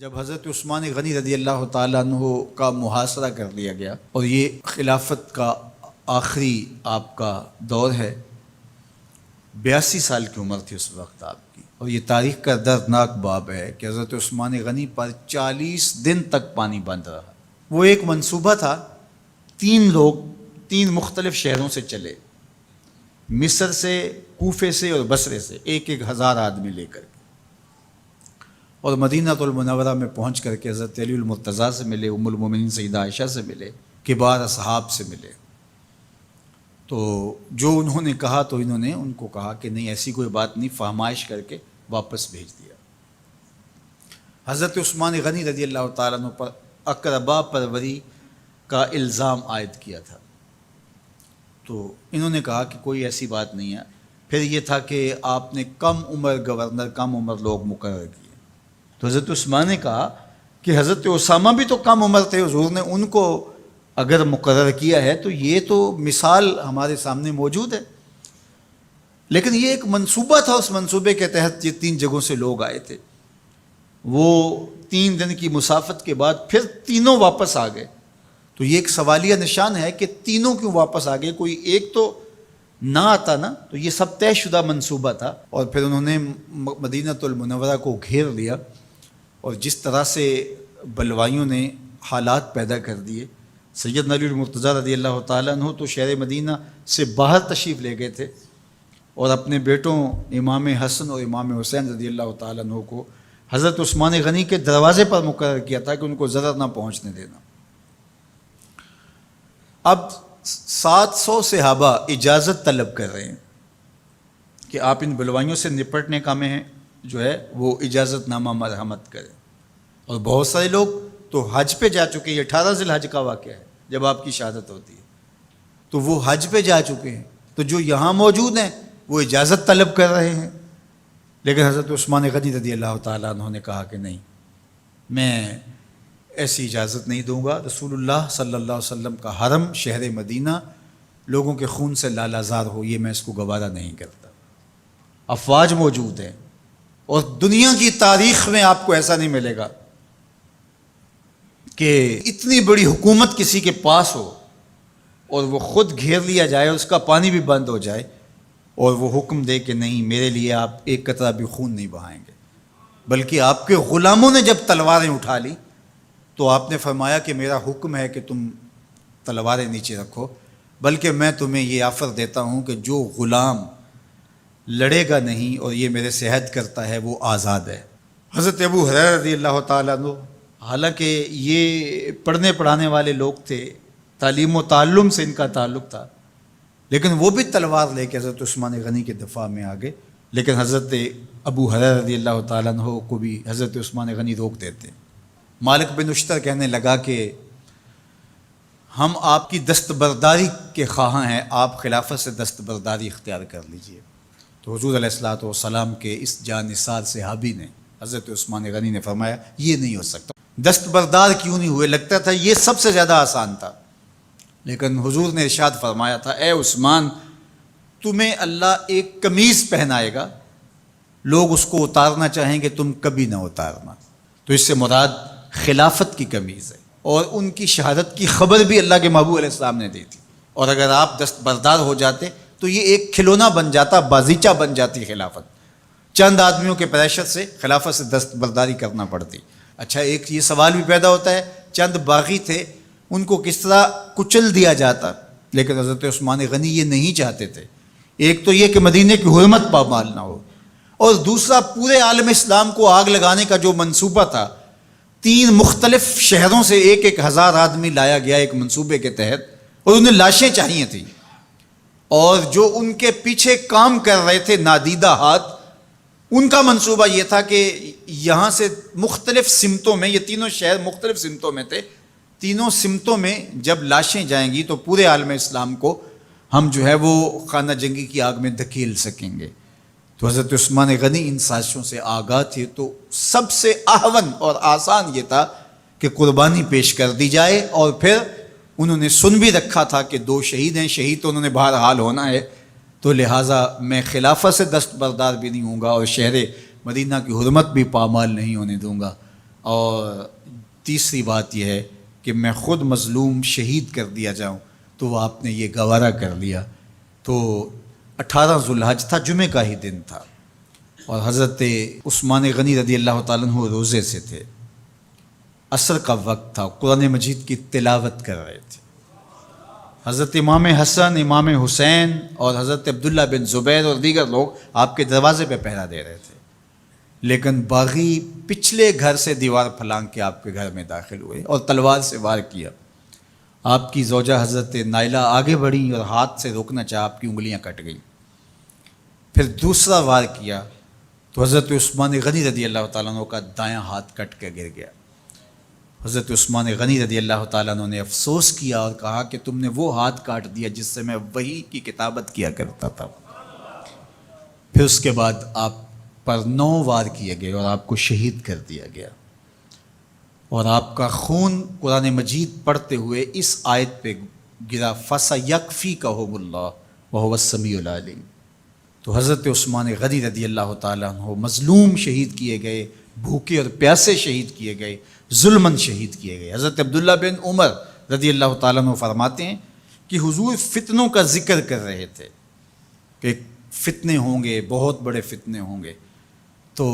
جب حضرت عثمان غنی رضی اللہ تعالیٰ عنہ کا محاصرہ کر لیا گیا اور یہ خلافت کا آخری آپ کا دور ہے، 82 سال کی عمر تھی اس وقت آپ کی، اور یہ تاریخ کا دردناک باب ہے کہ حضرت عثمان غنی پر 40 دن تک پانی بند رہا۔ وہ ایک منصوبہ تھا، 3 لوگ 3 مختلف شہروں سے چلے، مصر سے، کوفے سے اور بصرے سے، 1,000 آدمی لے کر کے، اور مدینہ المنورہ میں پہنچ کر کے حضرت علی المرتضیٰ سے ملے، ام المومنین سیدہ عائشہ سے ملے، کبار اصحاب سے ملے۔ تو جو انہوں نے کہا تو انہوں نے ان کو کہا کہ نہیں، ایسی کوئی بات نہیں، فہمائش کر کے واپس بھیج دیا۔ حضرت عثمان غنی رضی اللہ تعالیٰ عنہ پر اقربا پروری کا الزام عائد کیا تھا، تو انہوں نے کہا کہ کوئی ایسی بات نہیں ہے۔ پھر یہ تھا کہ آپ نے کم عمر گورنر، کم عمر لوگ مقرر کیے، تو حضرت عثمان نے کہا کہ حضرت اسامہ بھی تو کم عمر تھے، حضور نے ان کو اگر مقرر کیا ہے تو یہ تو مثال ہمارے سامنے موجود ہے۔ لیکن یہ ایک منصوبہ تھا، اس منصوبے کے تحت یہ 3 جگہوں سے لوگ آئے تھے۔ وہ 3 دن کی مسافت کے بعد پھر تینوں واپس آ گئے، تو یہ ایک سوالیہ نشان ہے کہ تینوں کیوں واپس آ گئے، کوئی ایک تو نہ آتا نا۔ تو یہ سب طے شدہ منصوبہ تھا، اور پھر انہوں نے مدینہ المنورہ کو گھیر لیا، اور جس طرح سے بلوائیوں نے حالات پیدا کر دیے۔ سیدنا علی المرتضیٰ رضی اللہ تعالیٰ عنہ تو شہر مدینہ سے باہر تشریف لے گئے تھے، اور اپنے بیٹوں امام حسن اور امام حسین رضی اللہ تعالیٰ عنہ کو حضرت عثمان غنی کے دروازے پر مقرر کیا تھا کہ ان کو ضرر نہ پہنچنے دینا۔ اب 700 صحابہ اجازت طلب کر رہے ہیں کہ آپ ان بلوائیوں سے نپٹنے کا میں جو ہے وہ اجازت نامہ مرحمت کریں، اور بہت سارے لوگ تو حج پہ جا چکے، یہ 18 ذی الحج کا واقعہ ہے جب آپ کی شہادت ہوتی ہے، تو وہ حج پہ جا چکے ہیں، تو جو یہاں موجود ہیں وہ اجازت طلب کر رہے ہیں۔ لیکن حضرت عثمان غنی رضی اللہ تعالیٰ عنہ نے کہا کہ نہیں، میں ایسی اجازت نہیں دوں گا۔ رسول اللہ صلی اللہ علیہ وسلم کا حرم شہر مدینہ لوگوں کے خون سے لالازار ہو، یہ میں اس کو گوارا نہیں کرتا۔ افواج موجود ہیں، اور دنیا کی تاریخ میں آپ کو ایسا نہیں ملے گا کہ اتنی بڑی حکومت کسی کے پاس ہو اور وہ خود گھیر لیا جائے، اس کا پانی بھی بند ہو جائے، اور وہ حکم دے کہ نہیں، میرے لیے آپ ایک قطرہ بھی خون نہیں بہائیں گے۔ بلکہ آپ کے غلاموں نے جب تلواریں اٹھا لی تو آپ نے فرمایا کہ میرا حکم ہے کہ تم تلواریں نیچے رکھو، بلکہ میں تمہیں یہ آفر دیتا ہوں کہ جو غلام لڑے گا نہیں اور یہ میرے سے عہد کرتا ہے وہ آزاد ہے۔ حضرت ابو ہریرہ رضی اللہ تعالیٰ عنہ، حالانکہ یہ پڑھنے پڑھانے والے لوگ تھے، تعلیم و تعلم سے ان کا تعلق تھا، لیکن وہ بھی تلوار لے کے حضرت عثمان غنی کے دفاع میں آ گئے۔ لیکن حضرت ابو ہریرہ رضی اللہ تعالیٰ عنہ کو بھی حضرت عثمان غنی روک دیتے۔ مالک بن اشتر کہنے لگا کہ ہم آپ کی دستبرداری کے خواہاں ہیں، آپ خلافت سے دستبرداری اختیار کر لیجئے۔ تو حضور علیہ الصلوۃ والسلام کے اس جانثار صحابی نے، حضرت عثمان غنی نے فرمایا یہ نہیں ہو سکتا۔ دستبردار کیوں نہیں ہوئے؟ لگتا تھا یہ سب سے زیادہ آسان تھا، لیکن حضور نے ارشاد فرمایا تھا، اے عثمان، تمہیں اللہ ایک قمیض پہنائے گا، لوگ اس کو اتارنا چاہیں گے، تم کبھی نہ اتارنا۔ تو اس سے مراد خلافت کی قمیض ہے، اور ان کی شہادت کی خبر بھی اللہ کے محبوب علیہ السلام نے دی تھی، اور اگر آپ دستبردار ہو جاتے تو یہ ایک کھلونا بن جاتا، بازیچہ بن جاتی خلافت۔ چند آدمیوں کے پریشر سے خلافت سے دستبرداری کرنا پڑتی۔ اچھا، ایک یہ سوال بھی پیدا ہوتا ہے، چند باغی تھے، ان کو کس طرح کچل دیا جاتا؟ لیکن حضرت عثمان غنی یہ نہیں چاہتے تھے۔ ایک تو یہ کہ مدینے کی حرمت پامال نہ ہو، اور دوسرا پورے عالم اسلام کو آگ لگانے کا جو منصوبہ تھا، 3 مختلف شہروں سے 1,000 آدمی لایا گیا ایک منصوبے کے تحت، اور انہیں لاشیں چاہیے تھیں، اور جو ان کے پیچھے کام کر رہے تھے نادیدہ ہاتھ، ان کا منصوبہ یہ تھا کہ یہاں سے مختلف سمتوں میں، یہ تینوں شہر مختلف سمتوں میں تھے، تینوں سمتوں میں جب لاشیں جائیں گی تو پورے عالم اسلام کو ہم جو ہے وہ خانہ جنگی کی آگ میں دھکیل سکیں گے۔ تو حضرت عثمان غنی ان سازشوں سے آگاہ تھے، تو سب سے اہون اور آسان یہ تھا کہ قربانی پیش کر دی جائے، اور پھر انہوں نے سن بھی رکھا تھا کہ 2 شہید ہیں، شہید تو انہوں نے بہرحال ہونا ہے، تو لہٰذا میں خلافت سے دستبردار بھی نہیں ہوں گا، اور شہر مدینہ کی حرمت بھی پامال نہیں ہونے دوں گا۔ اور تیسری بات یہ ہے کہ میں خود مظلوم شہید کر دیا جاؤں، تو آپ نے یہ گوارا کر لیا۔ تو 18 ذوالحج تھا، جمعہ کا ہی دن تھا، اور حضرت عثمان غنی رضی اللہ تعالیٰ عنہ روزے سے تھے، عصر کا وقت تھا، قرآن مجید کی تلاوت کر رہے تھے۔ حضرت امام حسن، امام حسین اور حضرت عبداللہ بن زبیر اور دیگر لوگ آپ کے دروازے پہ پہرا دے رہے تھے، لیکن باغی پچھلے گھر سے دیوار پھلانگ کے آپ کے گھر میں داخل ہوئے اور تلوار سے وار کیا۔ آپ کی زوجہ حضرت نائلہ آگے بڑھیں اور ہاتھ سے روکنا چاہا، آپ کی انگلیاں کٹ گئیں۔ پھر دوسرا وار کیا تو حضرت عثمان غنی رضی اللہ تعالیٰ عنہ کا دایاں ہاتھ کٹ کے گر گیا۔ حضرت عثمان غنی رضی اللہ تعالیٰ عنہ نے افسوس کیا اور کہا کہ تم نے وہ ہاتھ کاٹ دیا جس سے میں وحی کی کتابت کیا کرتا تھا۔ پھر اس کے بعد آپ پر 9 وار کیے گئے اور آپ کو شہید کر دیا گیا، اور آپ کا خون قرآن مجید پڑھتے ہوئے اس آیت پہ گرا، فَسَيَكْفِيكَهُمُ اللَّهُ وَهُوَ السَّمِيعُ الْعَلِيمُ۔ تو حضرت عثمان غنی رضی اللہ تعالیٰ عنہ مظلوم شہید کیے گئے، بھوکے اور پیاسے شہید کیے گئے، ظلماً شہید کیے گئے۔ حضرت عبداللہ بن عمر رضی اللہ تعالیٰ عنہ فرماتے ہیں کہ حضور فتنوں کا ذکر کر رہے تھے کہ فتنے ہوں گے، بہت بڑے فتنے ہوں گے۔ تو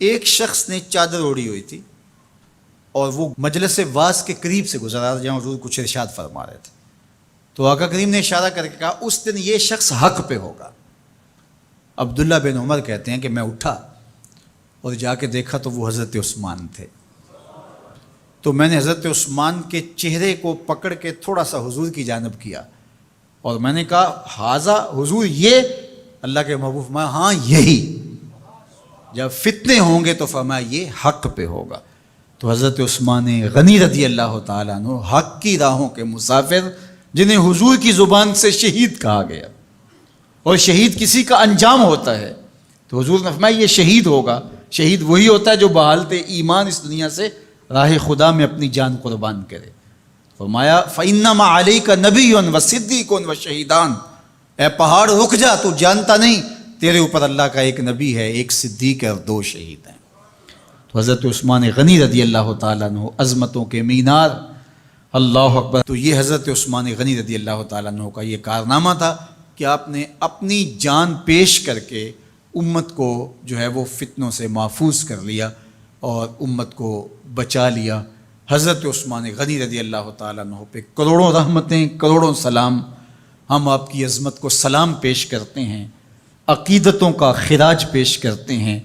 ایک شخص نے چادر اوڑھی ہوئی تھی اور وہ مجلس واعظ کے قریب سے گزرا جہاں حضور کچھ ارشاد فرما رہے تھے، تو آقا کریم نے اشارہ کر کے کہا اس دن یہ شخص حق پہ ہوگا۔ عبداللہ بن عمر کہتے ہیں کہ میں اٹھا اور جا کے دیکھا تو وہ حضرت عثمان تھے۔ تو میں نے حضرت عثمان کے چہرے کو پکڑ کے تھوڑا سا حضور کی جانب کیا اور میں نے کہا حاضہ حضور، یہ اللہ کے محبوب فرمایا ہاں یہی، جب فتنے ہوں گے تو فرمایا یہ حق پہ ہوگا۔ تو حضرت عثمان غنی رضی اللہ تعالیٰ عنہ حق کی راہوں کے مسافر، جنہیں حضور کی زبان سے شہید کہا گیا، اور شہید کسی کا انجام ہوتا ہے، تو حضور نے فرمایا یہ شہید ہوگا۔ شہید وہی ہوتا ہے جو بحالت ایمان اس دنیا سے راہ خدا میں اپنی جان قربان کرے۔ فرمایا فَإِنَّمَا عَلَيْكَ نَبِيٌّ وَصِدِّيقٌ وَشَهِيدَانٌ، اے پہاڑ رک جا، تو جانتا نہیں تیرے اوپر اللہ کا ایک نبی ہے، ایک صدیق ہے اور 2 شہید ہیں۔ تو حضرت عثمان غنی رضی اللہ تعالیٰ عنہ عظمتوں کے مینار، اللہ اکبر۔ تو یہ حضرت عثمان غنی رضی اللہ تعالیٰ عنہ کا یہ کارنامہ تھا کہ آپ نے اپنی جان پیش کر کے امت کو جو ہے وہ فتنوں سے محفوظ کر لیا اور امت کو بچا لیا۔ حضرت عثمان غنی رضی اللہ تعالیٰ عنہ پہ کروڑوں رحمتیں، کروڑوں سلام۔ ہم آپ کی عظمت کو سلام پیش کرتے ہیں، عقیدتوں کا خراج پیش کرتے ہیں۔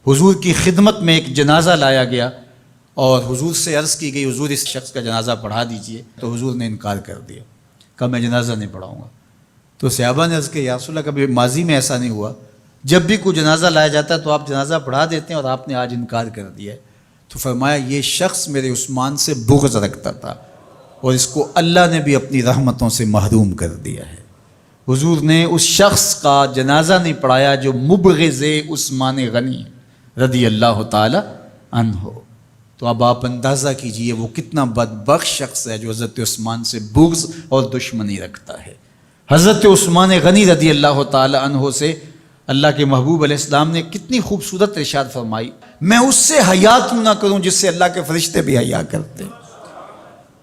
حضور کی خدمت میں ایک جنازہ لایا گیا اور حضور سے عرض کی گئی حضور اس شخص کا جنازہ پڑھا دیجئے، تو حضور نے انکار کر دیا، کہا میں جنازہ نہیں پڑھاؤں گا۔ تو صحابہ نے عرض کیا یا رسول اللہ، کبھی ماضی میں ایسا نہیں ہوا، جب بھی کوئی جنازہ لایا جاتا ہے تو آپ جنازہ پڑھا دیتے ہیں اور آپ نے آج انکار کر دیا ہے؟ تو فرمایا یہ شخص میرے عثمان سے بغض رکھتا تھا اور اس کو اللہ نے بھی اپنی رحمتوں سے محروم کر دیا ہے۔ حضور نے اس شخص کا جنازہ نہیں پڑھایا جو مبغض عثمان غنی رضی اللہ تعالی عنہ۔ تو اب آپ اندازہ کیجئے وہ کتنا بدبخت شخص ہے جو حضرت عثمان سے بغض اور دشمنی رکھتا ہے۔ حضرت عثمان غنی رضی اللہ تعالی عنہ سے اللہ کے محبوب علیہ السلام نے کتنی خوبصورت ارشاد فرمائی، میں اس سے حیا کیوں نہ کروں جس سے اللہ کے فرشتے بھی حیا کرتے ہیں۔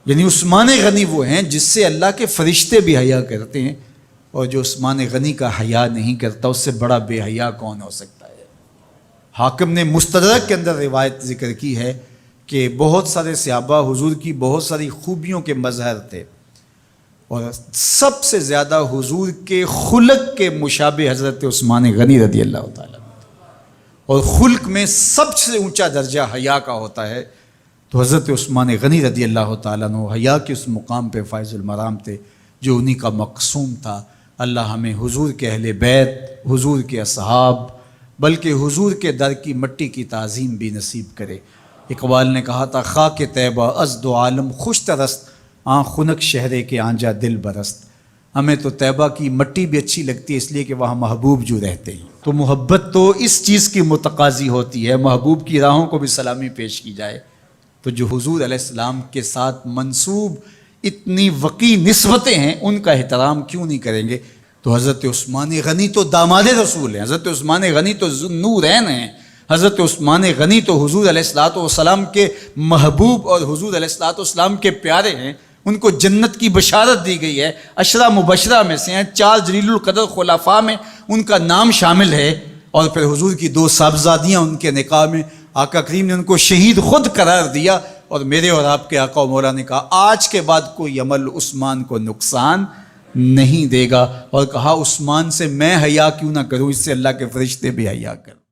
یعنی عثمان غنی وہ ہیں جس سے اللہ کے فرشتے بھی حیا کرتے ہیں، اور جو عثمان غنی کا حیا نہیں کرتا اس سے بڑا بے حیا کون ہو سکتا ہے۔ حاکم نے مستدرک کے اندر روایت ذکر کی ہے کہ بہت سارے صحابہ حضور کی بہت ساری خوبیوں کے مظہر تھے، اور سب سے زیادہ حضور کے خلق کے مشابہ حضرت عثمان غنی رضی اللہ تعالیٰ، اور خلق میں سب سے اونچا درجہ حیا کا ہوتا ہے۔ تو حضرت عثمان غنی رضی اللہ تعالیٰ عنہ حیا کے اس مقام پہ فائز المرام تھے جو انہی کا مقصوم تھا۔ اللہ ہمیں حضور کے اہل بیت، حضور کے اصحاب، بلکہ حضور کے در کی مٹی کی تعظیم بھی نصیب کرے۔ اقبال نے کہا تھا خاک طیبہ از دو عالم خوش ترست، آن خنک شہرے کے آنجا دل برست۔ ہمیں تو طیبہ کی مٹی بھی اچھی لگتی ہے اس لیے کہ وہاں محبوب جو رہتے ہیں۔ تو محبت تو اس چیز کی متقاضی ہوتی ہے، محبوب کی راہوں کو بھی سلامی پیش کی جائے۔ تو جو حضور علیہ السلام کے ساتھ منسوب اتنی وقی نسبتیں ہیں ان کا احترام کیوں نہیں کریں گے؟ تو حضرت عثمان غنی تو داماد رسول ہیں، حضرت عثمان غنی تو ذو النورین ہیں، حضرت عثمان غنی تو حضور علیہ الصلوۃ والسلام کے محبوب اور حضور علیہ الصلوۃ والسلام کے پیارے ہیں، ان کو جنت کی بشارت دی گئی ہے، عشرہ مبشرہ میں سے ہیں، 4 جلیل القدر خلفاء میں ان کا نام شامل ہے، اور پھر حضور کی 2 صاحبزادیاں ان کے نکاح میں آقا کریم نے ان کو شہید خود قرار دیا، اور میرے اور آپ کے آقا و مولا نے کہا آج کے بعد کوئی عمل عثمان کو نقصان نہیں دے گا، اور کہا عثمان سے میں حیا کیوں نہ کروں، اس سے اللہ کے فرشتے بھی حیا کر